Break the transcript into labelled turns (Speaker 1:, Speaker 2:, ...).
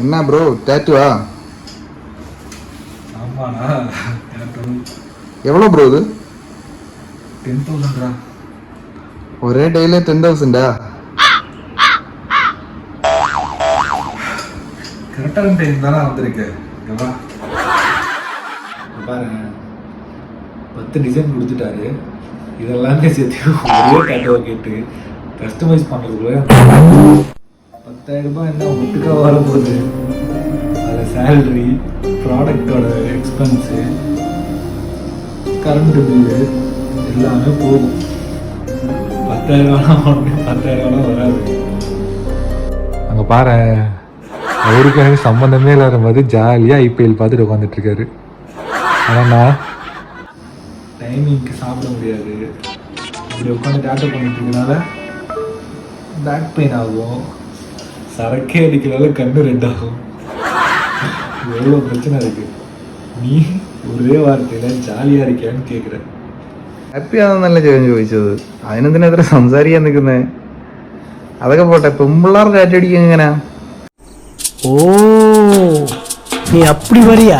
Speaker 1: என்ன ப்ரோ டேட்டுவா?
Speaker 2: ஆமாண்ணா.
Speaker 1: எவ்வளோ ப்ரோ இது?
Speaker 2: 10,000.
Speaker 1: ஒரே டேல 10,000?
Speaker 2: கரெக்டான டைம் தானே வந்திருக்கு. பாருங்க, 10 டிசைன் கொடுத்துட்டாரு. இதெல்லாமே சேர்த்து ஒரே டேட்டோவை கேட்டு கஸ்டமைஸ் பண்ணுறதுக்குள்ளே 10,000 ரூபாய் என்ன ஒட்டுக்கா வரப்போகுது. அதில் சேலரி, ப்ராடக்டோட எக்ஸ்பென்ஸு, கரண்ட்டு பில்லு எல்லாமே போகும். 10,000 ஒன்று 10,000 வராது. அங்கே பாரு, அவருக்கு எனக்கு சம்மந்தமே இல்லாத மாதிரி ஜாலியாக ஐபிஎல் பார்த்துட்டு உட்காந்துட்டு இருக்காரு. ஆனால் டைமிங்க்கு சாப்பிட முடியாது. இப்படி உட்காந்து டேட்டோ பண்ணிட்டு இருக்கனால பேக் பெயின் ஆகும். சரக்கே அடிக்கிறதால கண்ணு ரெட் ஆகும். எவ்வளோ பிரச்சனை இருக்கு. നീ ഒരേ വാർത്തയില ജാലിയാ ഇരിക്കാന്ന് കേൾക്കുற.
Speaker 1: ഹാപ്പിയാണെന്നല്ലേ ചോദിച്ചത്. അതിനെന്തിനാ ഇത്ര സംസാരിക്കാൻ നിൽക്കുന്നേ? അതൊക്കെ പോട്ടെ, പെമ്പിള്ളാർ ടാറ്റടിക്കുക എങ്ങനെയാ?
Speaker 3: ഓ, നീ അപ്പടി വരിയാ?